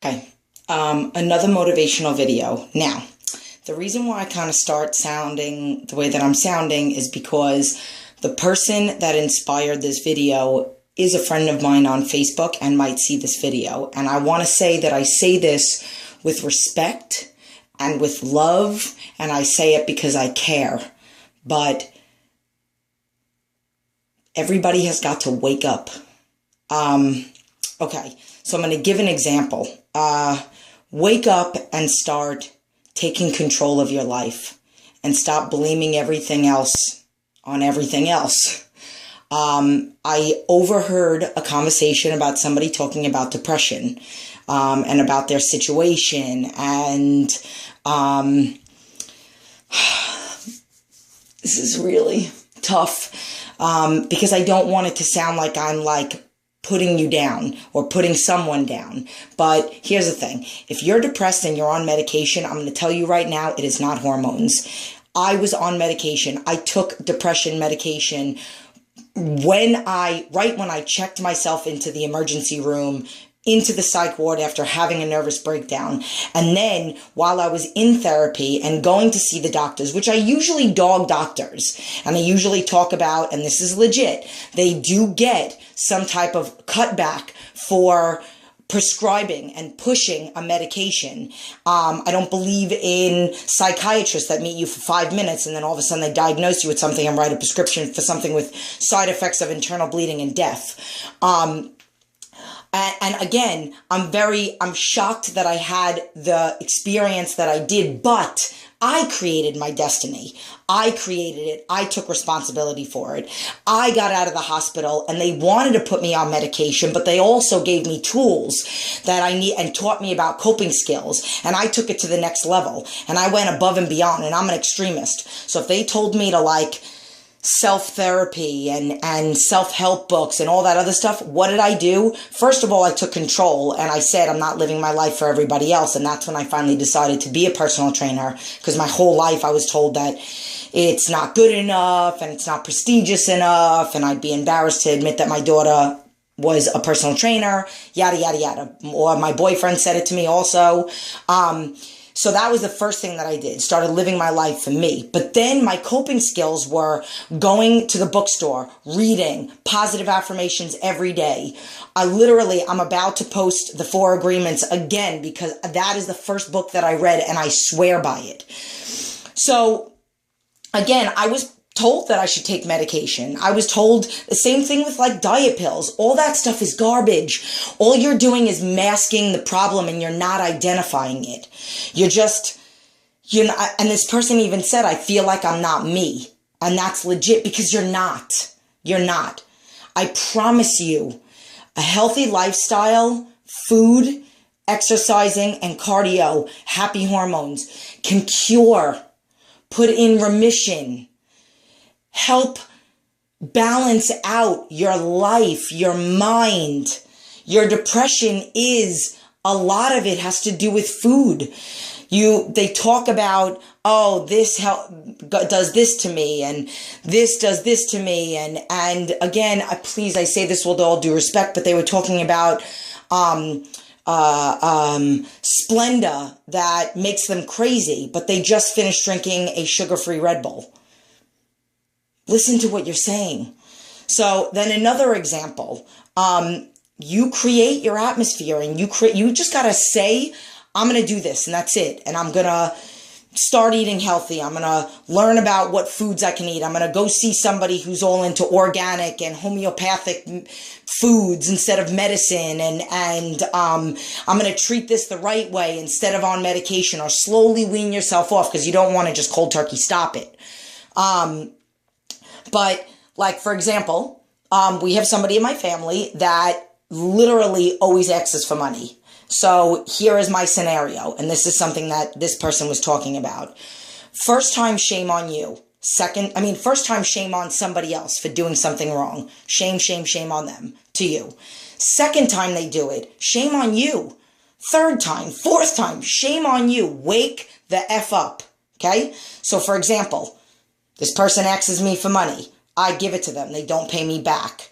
Okay, another motivational video. Now, the reason why I kind of start sounding the way that I'm sounding is because the person that inspired this video is a friend of mine on Facebook and might see this video. And I want to say that I say this with respect and with love, and I say it because I care. But everybody has got to wake up. Okay, so I'm going to give an example. Wake up and start taking control of your life and stop blaming everything else on everything else. I overheard a conversation about somebody talking about depression and about their situation, and this is really tough because I don't want it to sound like I'm like putting you down or putting someone down. But here's the thing. If you're depressed and you're on medication, I'm going to tell you right now, it is not hormones. I was on medication. I took depression medication right when I checked myself into the emergency room, into the psych ward after having a nervous breakdown. And then while I was in therapy and going to see the doctors, which I usually dog doctors, and I usually talk about, and this is legit, they do get some type of cutback for prescribing and pushing a medication. I don't believe in psychiatrists that meet you for 5 minutes and then all of a sudden they diagnose you with something and write a prescription for something with side effects of internal bleeding and death. And again, I'm shocked that I had the experience that I did, but I created my destiny. I created it. I took responsibility for it. I got out of the hospital and they wanted to put me on medication, but they also gave me tools that I need and taught me about coping skills. And I took it to the next level and I went above and beyond, and I'm an extremist. So if they told me to like self-therapy and self-help books and all that other stuff, what did I do? First of all, I took control and I said, I'm not living my life for everybody else. And that's when I finally decided to be a personal trainer, because my whole life I was told that it's not good enough and it's not prestigious enough, and I'd be embarrassed to admit that my daughter was a personal trainer, yada, yada, yada. Or my boyfriend said it to me also. So that was the first thing that I did, started living my life for me. But then my coping skills were going to the bookstore, reading positive affirmations every day. I'm about to post the 4 Agreements again because that is the first book that I read and I swear by it. So again, I was told that I should take medication. I was told the same thing with like diet pills. All that stuff is garbage. All you're doing is masking the problem and you're not identifying it. And this person even said, I feel like I'm not me. And that's legit because you're not. You're not. I promise you, a healthy lifestyle, food, exercising, and cardio, happy hormones can cure, put in remission, help balance out your life, your mind. Your depression a lot of it has to do with food. They talk about, oh, this does this to me and this does this to me. And again, please, I say this with all due respect, but they were talking about, Splenda that makes them crazy, but they just finished drinking a sugar-free Red Bull. Listen to what you're saying. So then another example, you create your atmosphere and you just got to say, I'm going to do this and that's it. And I'm going to start eating healthy. I'm going to learn about what foods I can eat. I'm going to go see somebody who's all into organic and homeopathic foods instead of medicine. And I'm going to treat this the right way instead of on medication, or slowly wean yourself off because you don't want to just cold turkey stop it. But like, for example, we have somebody in my family that literally always asks for money. So here is my scenario. And this is something that this person was talking about. First time, shame on you. First time, shame on somebody else for doing something wrong. Shame, shame, shame on them to you. Second time they do it, shame on you. Third time, fourth time, shame on you. Wake the F up. Okay. So for example, this person asks me for money. I give it to them. They don't pay me back.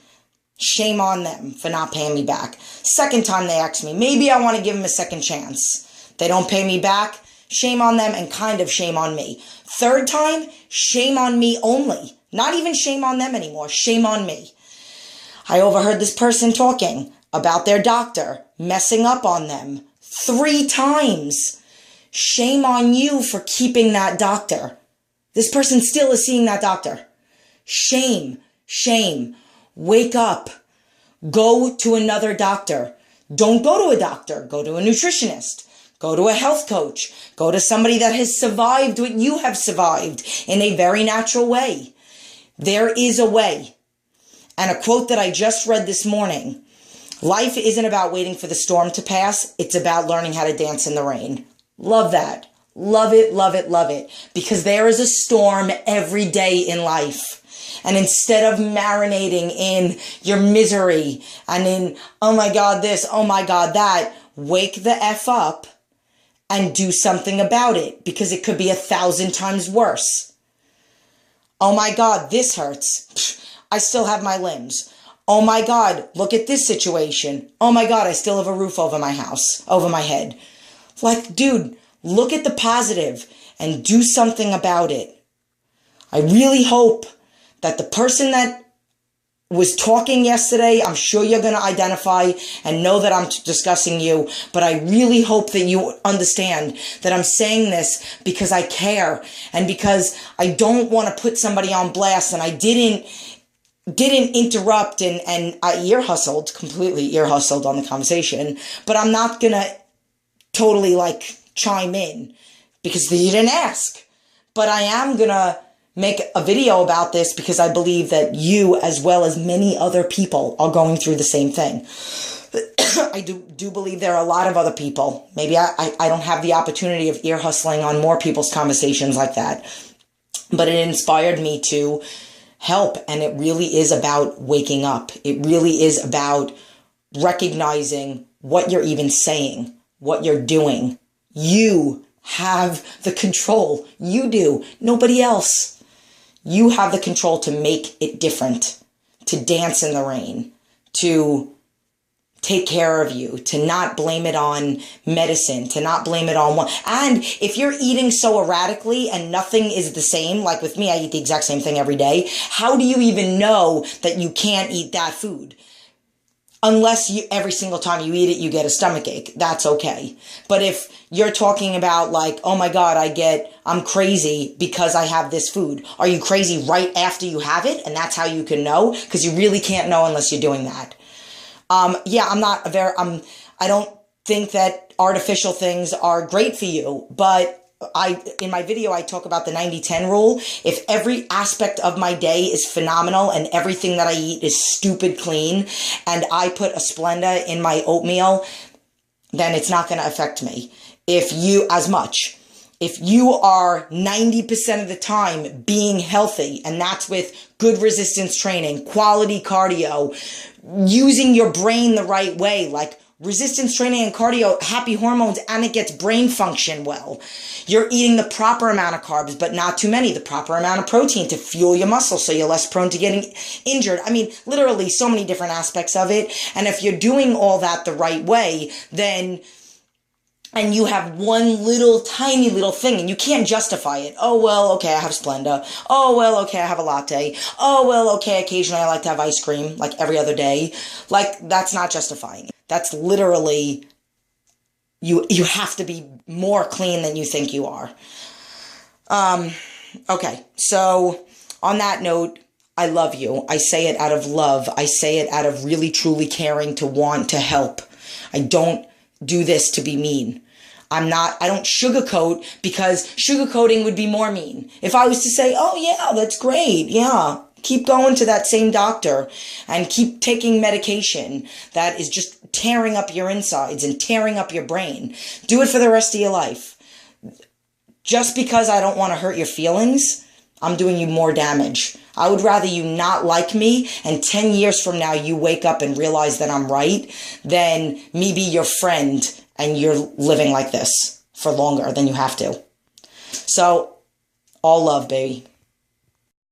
Shame on them for not paying me back. Second time they ask me, maybe I want to give them a second chance. They don't pay me back. Shame on them and kind of shame on me. Third time, shame on me only. Not even shame on them anymore. Shame on me. I overheard this person talking about their doctor messing up on them 3 times. Shame on you for keeping that doctor. This person still is seeing that doctor. Shame, shame. Wake up. Go to another doctor. Don't go to a doctor. Go to a nutritionist. Go to a health coach. Go to somebody that has survived what you have survived in a very natural way. There is a way. And a quote that I just read this morning. Life isn't about waiting for the storm to pass. It's about learning how to dance in the rain. Love that. Love it, love it, love it. Because there is a storm every day in life. And instead of marinating in your misery and in, oh my God, this, oh my God, that, wake the F up and do something about it, because it could be 1,000 times worse. Oh my God, this hurts. I still have my limbs. Oh my God, look at this situation. Oh my God, I still have a roof over my house, over my head. Like, dude, look at the positive and do something about it. I really hope that the person that was talking yesterday, I'm sure you're going to identify and know that I'm discussing you, but I really hope that you understand that I'm saying this because I care and because I don't want to put somebody on blast, and I didn't interrupt and I completely ear hustled on the conversation, but I'm not going to totally chime in because you didn't ask. But I am going to make a video about this because I believe that you, as well as many other people, are going through the same thing. I do believe there are a lot of other people. Maybe I don't have the opportunity of ear hustling on more people's conversations like that. But it inspired me to help. And it really is about waking up. It really is about recognizing what you're even saying, what you're doing. You have the control. You do. Nobody else. You have the control to make it different, to dance in the rain, to take care of you, to not blame it on medicine, to not blame it on one. And if you're eating so erratically and nothing is the same, like with me, I eat the exact same thing every day. How do you even know that you can't eat that food? Unless every single time you eat it, you get a stomach ache. That's okay. But if you're talking about oh my God, I'm crazy because I have this food. Are you crazy right after you have it? And that's how you can know? Because you really can't know unless you're doing that. I don't think that artificial things are great for you, but in my video, I talk about the 90-10 rule. If every aspect of my day is phenomenal and everything that I eat is stupid clean, and I put a Splenda in my oatmeal, then it's not going to affect me. If you are 90% of the time being healthy, and that's with good resistance training, quality cardio, using your brain the right way, resistance training and cardio, happy hormones, and it gets brain function well. You're eating the proper amount of carbs, but not too many, the proper amount of protein to fuel your muscles so you're less prone to getting injured. I mean, literally so many different aspects of it. And if you're doing all that the right way, and you have one tiny little thing, and you can't justify it. Oh, well, okay, I have Splenda. Oh, well, okay, I have a latte. Oh, well, okay, occasionally I like to have ice cream, every other day. That's not justifying it. That's literally, you have to be more clean than you think you are. Okay, so on that note, I love you. I say it out of love. I say it out of really, truly caring to want to help. I don't do this to be mean. I don't sugarcoat, because sugarcoating would be more mean. If I was to say, oh yeah, that's great. Yeah. Keep going to that same doctor and keep taking medication that is just tearing up your insides and tearing up your brain. Do it for the rest of your life. Just because I don't want to hurt your feelings, I'm doing you more damage. I would rather you not like me and 10 years from now you wake up and realize that I'm right than me be your friend and you're living like this for longer than you have to. So, all love, baby.